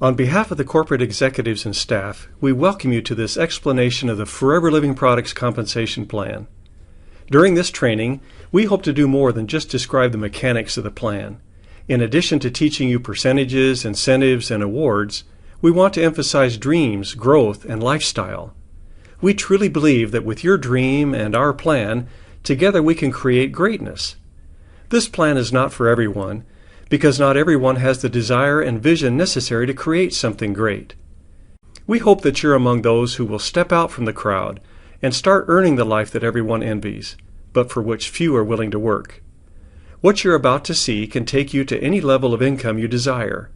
On behalf of the corporate executives and staff, we welcome you to this explanation of the Forever Living Products Compensation Plan. During this training, we hope to do more than just describe the mechanics of the plan. In addition to teaching you percentages, incentives, and awards, we want to emphasize dreams, growth, and lifestyle. We truly believe that with your dream and our plan, together we can create greatness. This plan is not for everyone, because not everyone has the desire and vision necessary to create something great. We hope that you're among those who will step out from the crowd and start earning the life that everyone envies, but for which few are willing to work. What you're about to see can take you to any level of income you desire.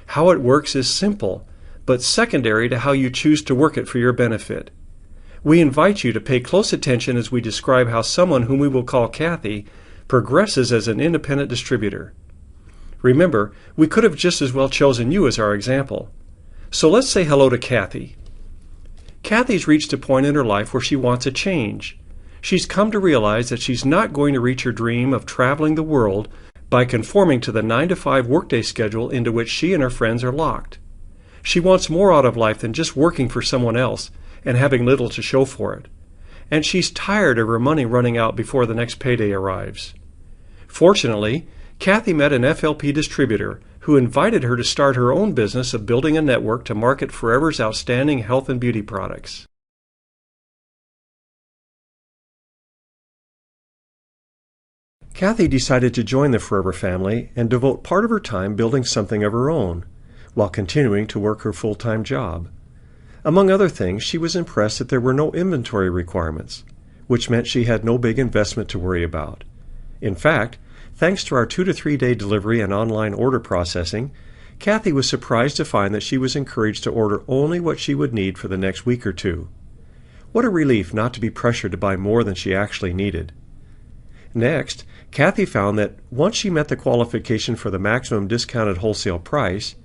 How it works is simple, but secondary to how you choose to work it for your benefit. We invite you to pay close attention as we describe how someone whom we will call Kathy progresses as an independent distributor. Remember, we could have just as well chosen you as our example. So let's say hello to Kathy. Kathy's reached a point in her life where she wants a change. She's come to realize that she's not going to reach her dream of traveling the world by conforming to the 9-to-5 workday schedule into which she and her friends are locked. She wants more out of life than just working for someone else and having little to show for it. And she's tired of her money running out before the next payday arrives. Fortunately, Kathy met an FLP distributor who invited her to start her own business of building a network to market Forever's outstanding health and beauty products. Kathy decided to join the Forever family and devote part of her time building something of her own, while continuing to work her full-time job. Among other things, she was impressed that there were no inventory requirements, which meant she had no big investment to worry about. In fact, thanks to our 2 to 3 day delivery and online order processing, Kathy was surprised to find that she was encouraged to order only what she would need for the next week or two. What a relief not to be pressured to buy more than she actually needed. Next, Kathy found that once she met the qualification for the maximum discounted wholesale price,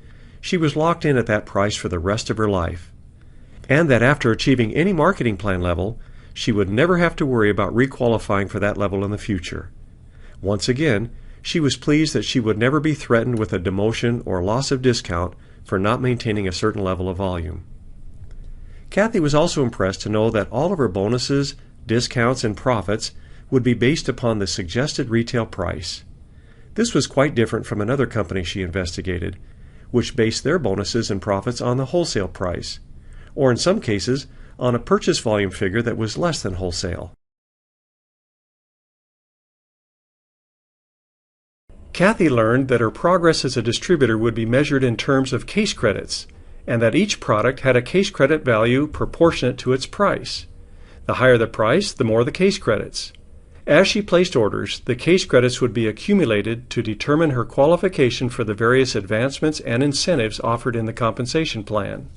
she was locked in at that price for the rest of her life. And that after achieving any marketing plan level, she would never have to worry about requalifying for that level in the future. Once again, she was pleased that she would never be threatened with a demotion or loss of discount for not maintaining a certain level of volume. Kathy was also impressed to know that all of her bonuses, discounts, and profits would be based upon the suggested retail price. This was quite different from another company she investigated, which based their bonuses and profits on the wholesale price, or in some cases, on a purchase volume figure that was less than wholesale. Kathy learned that her progress as a distributor would be measured in terms of case credits, and that each product had a case credit value proportionate to its price. The higher the price, the more the case credits. As she placed orders, the case credits would be accumulated to determine her qualification for the various advancements and incentives offered in the compensation plan.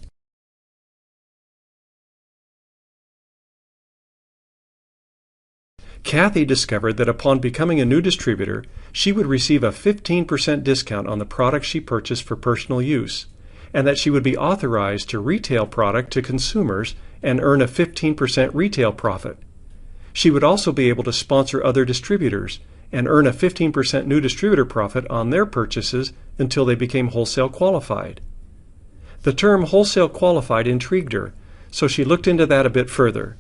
Kathy discovered that upon becoming a new distributor, she would receive a 15% discount on the products she purchased for personal use, and that she would be authorized to retail product to consumers and earn a 15% retail profit. She would also be able to sponsor other distributors and earn a 15% new distributor profit on their purchases until they became wholesale qualified. The term wholesale qualified intrigued her, so she looked into that a bit further.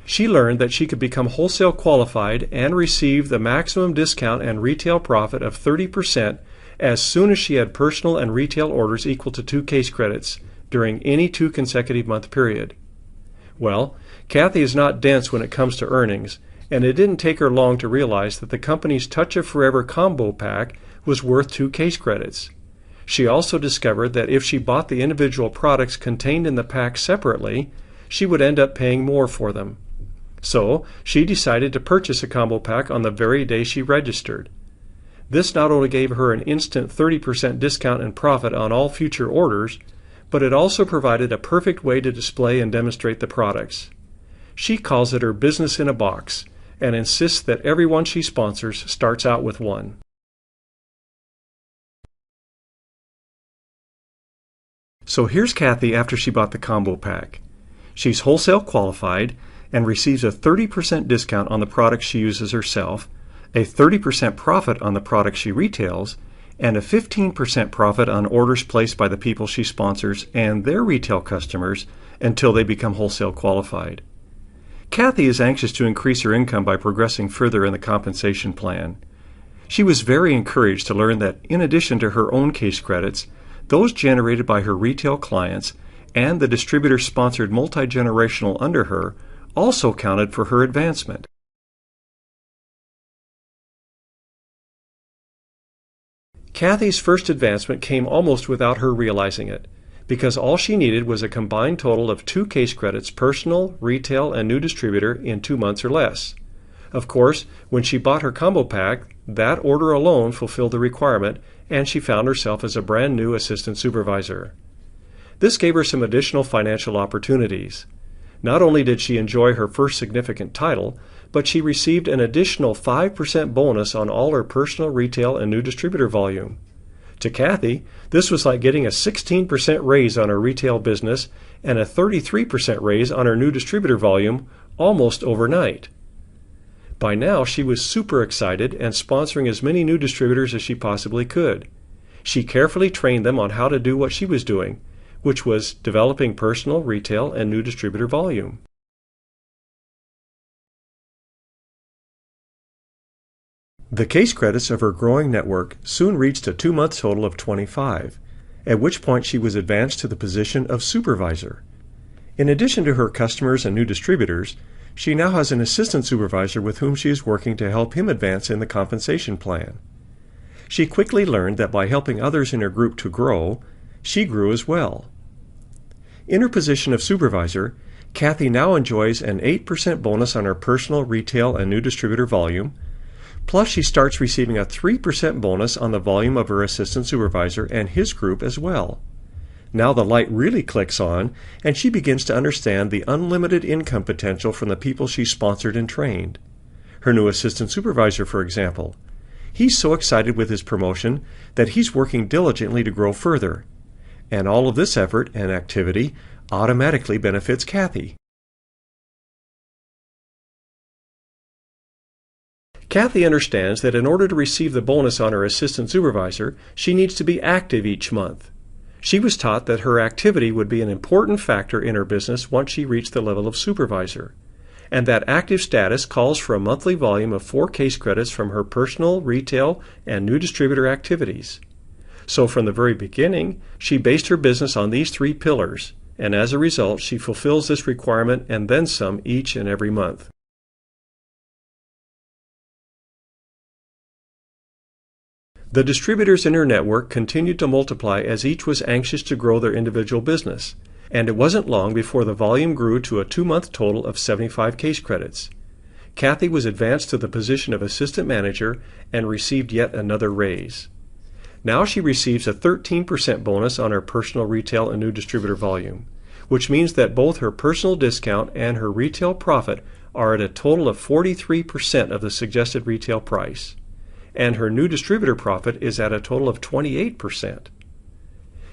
She learned that she could become wholesale qualified and receive the maximum discount and retail profit of 30% as soon as she had personal and retail orders equal to 2 case credits during any 2 consecutive month period. Well, Kathy is not dense when it comes to earnings, and it didn't take her long to realize that the company's Touch of Forever combo pack was worth 2 case credits. She also discovered that if she bought the individual products contained in the pack separately, she would end up paying more for them. So, she decided to purchase a combo pack on the very day she registered. This not only gave her an instant 30% discount and profit on all future orders, but it also provided a perfect way to display and demonstrate the products. She calls it her business in a box and insists that everyone she sponsors starts out with one. So here's Kathy after she bought the combo pack. She's wholesale qualified and receives a 30% discount on the products she uses herself, a 30% profit on the products she retails, and a 15% profit on orders placed by the people she sponsors and their retail customers until they become wholesale qualified. Kathy is anxious to increase her income by progressing further in the compensation plan. She was very encouraged to learn that in addition to her own case credits, those generated by her retail clients and the distributor-sponsored multi-generational under her also counted for her advancement. Kathy's first advancement came almost without her realizing it, because all she needed was a combined total of 2 case credits, personal, retail, and new distributor, in 2 months or less. Of course, when she bought her combo pack, that order alone fulfilled the requirement, and she found herself as a brand new assistant supervisor. This gave her some additional financial opportunities. Not only did she enjoy her first significant title, but she received an additional 5% bonus on all her personal, retail, and new distributor volume. To Kathy, this was like getting a 16% raise on her retail business and a 33% raise on her new distributor volume almost overnight. By now, she was super excited and sponsoring as many new distributors as she possibly could. She carefully trained them on how to do what she was doing, which was developing personal, retail, and new distributor volume. The case credits of her growing network soon reached a 2-month total of 25, at which point she was advanced to the position of supervisor. In addition to her customers and new distributors, she now has an assistant supervisor with whom she is working to help him advance in the compensation plan. She quickly learned that by helping others in her group to grow, she grew as well. In her position of supervisor, Kathy now enjoys an 8% bonus on her personal, retail, and new distributor volume, plus she starts receiving a 3% bonus on the volume of her assistant supervisor and his group as well. Now the light really clicks on, and she begins to understand the unlimited income potential from the people she sponsored and trained. Her new assistant supervisor, for example. He's so excited with his promotion that he's working diligently to grow further. And all of this effort and activity automatically benefits Kathy. Kathy understands that in order to receive the bonus on her assistant supervisor, she needs to be active each month. She was taught that her activity would be an important factor in her business once she reached the level of supervisor, and that active status calls for a monthly volume of 4 case credits from her personal, retail, and new distributor activities. So from the very beginning, she based her business on these 3 pillars, and as a result, she fulfills this requirement and then some each and every month. The distributors in her network continued to multiply as each was anxious to grow their individual business, and it wasn't long before the volume grew to a 2-month total of 75 case credits. Kathy was advanced to the position of assistant manager and received yet another raise. Now she receives a 13% bonus on her personal, retail, and new distributor volume, which means that both her personal discount and her retail profit are at a total of 43% of the suggested retail price, and her new distributor profit is at a total of 28%.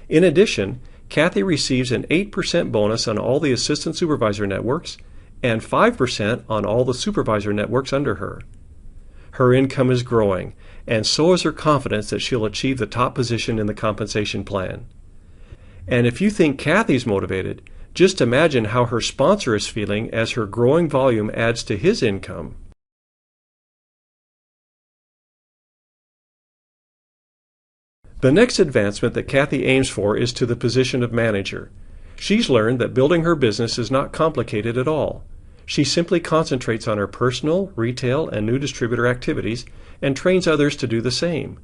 In addition, Kathy receives an 8% bonus on all the assistant supervisor networks and 5% on all the supervisor networks under her. Her income is growing, and so is her confidence that she'll achieve the top position in the compensation plan. And if you think Kathy's motivated, just imagine how her sponsor is feeling as her growing volume adds to his income. The next advancement that Kathy aims for is to the position of manager. She's learned that building her business is not complicated at all. She simply concentrates on her personal, retail, and new distributor activities and trains others to do the same.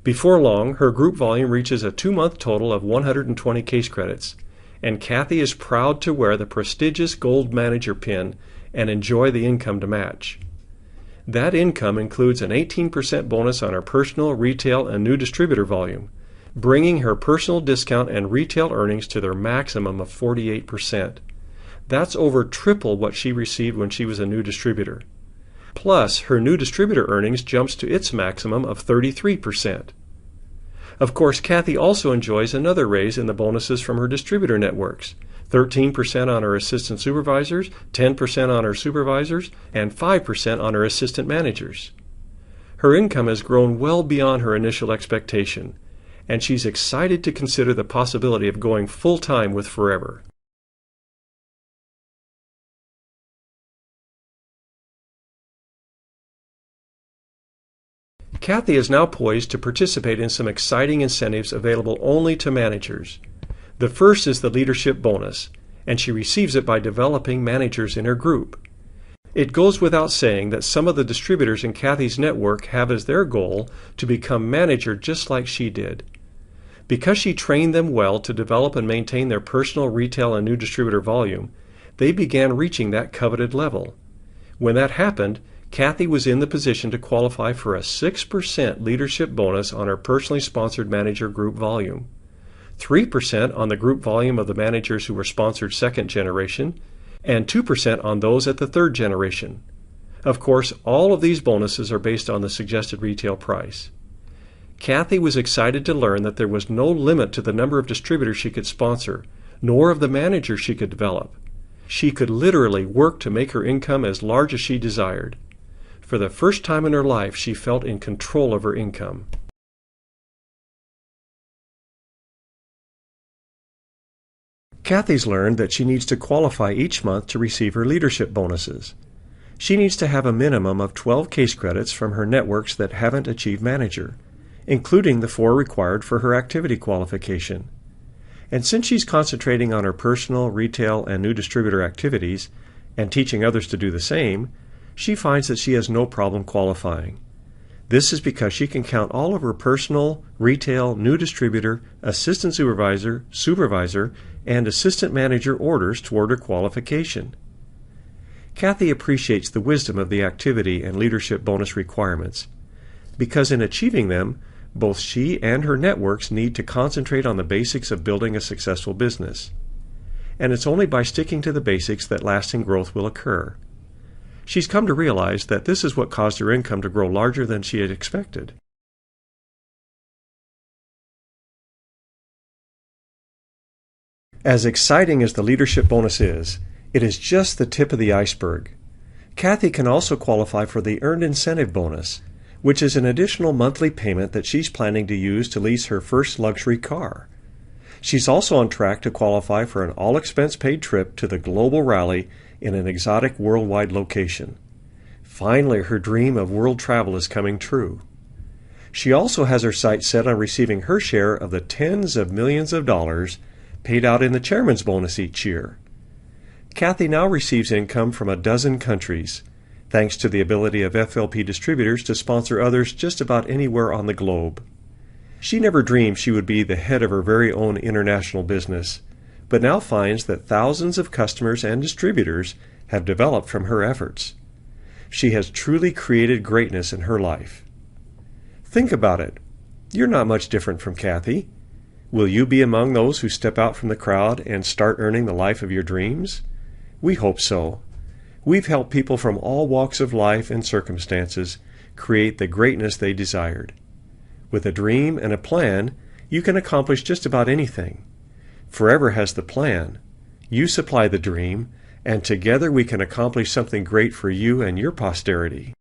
Before long, her group volume reaches a 2-month total of 120 case credits, and Kathy is proud to wear the prestigious Gold Manager pin and enjoy the income to match. That income includes an 18% bonus on her personal, retail, and new distributor volume, bringing her personal discount and retail earnings to their maximum of 48%. That's over triple what she received when she was a new distributor. Plus, her new distributor earnings jumps to its maximum of 33%. Of course, Kathy also enjoys another raise in the bonuses from her distributor networks. 13% on her assistant supervisors, 10% on her supervisors, and 5% on her assistant managers. Her income has grown well beyond her initial expectation, and she's excited to consider the possibility of going full-time with Forever. Kathy is now poised to participate in some exciting incentives available only to managers. The first is the leadership bonus, and she receives it by developing managers in her group. It goes without saying that some of the distributors in Kathy's network have as their goal to become manager just like she did. Because she trained them well to develop and maintain their personal retail and new distributor volume, they began reaching that coveted level. When that happened, Kathy was in the position to qualify for a 6% leadership bonus on her personally sponsored manager group volume, 3% on the group volume of the managers who were sponsored second generation, and 2% on those at the third generation. Of course, all of these bonuses are based on the suggested retail price. Kathy was excited to learn that there was no limit to the number of distributors she could sponsor, nor of the managers she could develop. She could literally work to make her income as large as she desired. For the first time in her life, she felt in control of her income. Kathy's learned that she needs to qualify each month to receive her leadership bonuses. She needs to have a minimum of 12 case credits from her networks that haven't achieved manager, including the 4 required for her activity qualification. And since she's concentrating on her personal, retail, and new distributor activities, and teaching others to do the same, she finds that she has no problem qualifying. This is because she can count all of her personal, retail, new distributor, assistant supervisor, and assistant manager orders toward her qualification. Kathy appreciates the wisdom of the activity and leadership bonus requirements, because in achieving them, both she and her networks need to concentrate on the basics of building a successful business. And it's only by sticking to the basics that lasting growth will occur. She's come to realize that this is what caused her income to grow larger than she had expected. As exciting as the leadership bonus is, it is just the tip of the iceberg. Kathy can also qualify for the Earned Incentive Bonus, which is an additional monthly payment that she's planning to use to lease her first luxury car. She's also on track to qualify for an all-expense-paid trip to the global rally in an exotic worldwide location. Finally, her dream of world travel is coming true. She also has her sights set on receiving her share of the tens of millions of dollars paid out in the chairman's bonus each year. Kathy now receives income from a dozen countries, thanks to the ability of FLP distributors to sponsor others just about anywhere on the globe. She never dreamed she would be the head of her very own international business, but now finds that thousands of customers and distributors have developed from her efforts. She has truly created greatness in her life. Think about it. You're not much different from Kathy. Will you be among those who step out from the crowd and start earning the life of your dreams? We hope so. We've helped people from all walks of life and circumstances create the greatness they desired. With a dream and a plan, you can accomplish just about anything. Forever has the plan. You supply the dream, and together we can accomplish something great for you and your posterity.